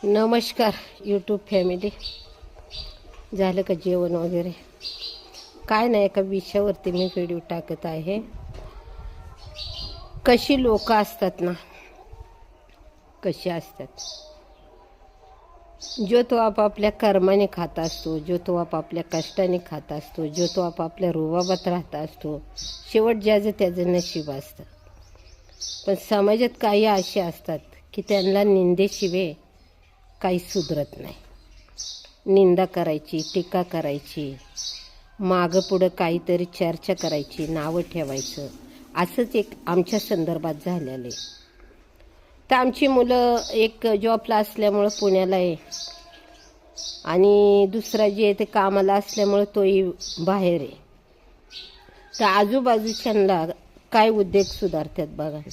नमस्कार YouTube family. झालं का जेवण वगैरे? काय नाही, एका विषयावरती मी व्हिडिओ टाकत आहे. कशी लोक असतात ना, कशी असतात. जो तो आपापल्या कर्माने खात असतो, जो तो आपापल्या कष्टाने खात असतो, जो तो आपापल्या रुबाबात राहत असतो. शेवट ज्याचं त्याचं नशीब असतं. पण समाजात काही असे असतात की त्यांना निंदेशिवाय काही सुधरत नाही. निंदा करायची, टीका करायची, मागं पुढं काहीतरी चर्चा करायची, नावं ठेवायचं, असंच एक आमच्या संदर्भात झालेलं आहे. तर आमची मुलं एक जॉबला असल्यामुळं पुण्याला आहे आणि दुसरा जे आहे ते कामाला असल्यामुळं तोही बाहेर आहे. तर आजूबाजूच्यांना काय उद्योग सुधारतात बघा.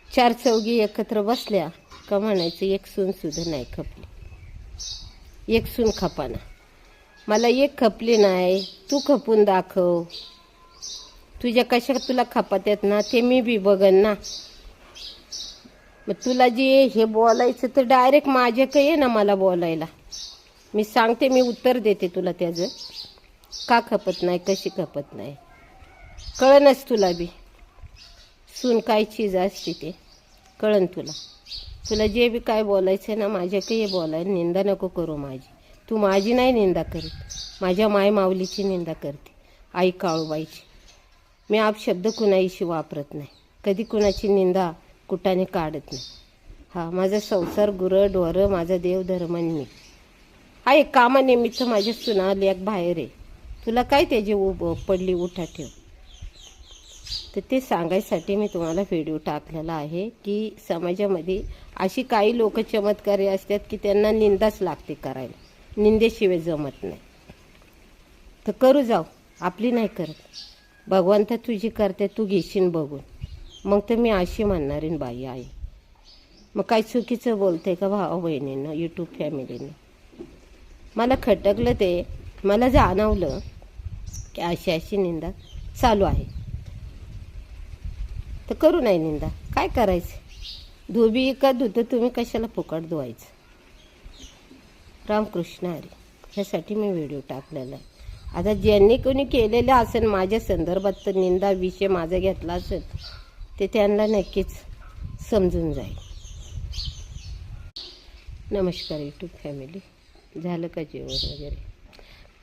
चार चौघी एकत्र बसल्या का म्हणायचं एक सून सुद्धा नाही खपली, एक सून खपाना. मला एक खपली नाही, तू खपून दाखव. तुझ्या कशा तुला खपात आहेत ना ते मी बी बघन ना. मग तुला जे हे बोलायचं तर डायरेक्ट माझ्याकडे ये ना मला बोलायला. मी सांगते, मी उत्तर देते तुला त्याचं. का खपत नाही, कशी खपत नाही कळनच तुला बी. सून काय चीज असते ते कळन तुला. तुला जे बी काय बोलायचं ना माझ्याकडे बोलायला. निंदा नको करू माझी. तू माझी नाही निंदा करीत, माझ्या माय माऊलीची निंदा करते, आई काळूबाईची. मी अपशब्द कुणाशी वापरत नाही, कधी कुणाची निंदा कुठाने काढत नाही. हा माझा संसार, गुरं ढोरं, माझा देवधर्म मी आहे. कामानिमित्त माझ्या सुना लेक बाहेर आहे. तुला काय त्याची पडली उठा ठेव. तर ते सांगायसाठी मी तुम्हाला व्हिडिओ टाकलेला आहे की समाजामध्ये अशी काही लोक चमत्कारी असतात की त्यांना निंदाच लागते करायला. निंदेशिवाय जमत नाही. तर करू जाऊ, आपली नाही करत. भगवंत तुझी करते, तू घेशील बघून. मग तर मी अशी म्हणणारीन बाई आहे. मग काय चुकीचं बोलते का भाऊ बहिणींना, यूट्यूब फॅमिलीनं? मला खटकलं, ते मला जाणवलं की अशी अशी निंदा चालू आहे. तर करू नाही निंदा, काय करायचं? धोबी का धुतं तुम्ही, कशाला फुकट धुवायचं? रामकृष्ण हरी. ह्यासाठी मी व्हिडिओ टाकलेला आहे. आता ज्यांनी कोणी केलेलं असेल माझ्या संदर्भात तर निंदा विषय माझा घेतला असेल ते त्यांना नक्कीच समजून जाईल. नमस्कार यूट्यूब फॅमिली. झालं का जेवण वगैरे?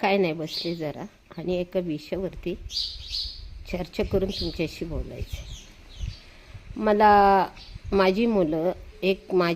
काय नाही, बसले जरा आणि एका विषयावरती चर्चा करून तुमच्याशी बोलायचं. मला माझी मुलं, एक माझी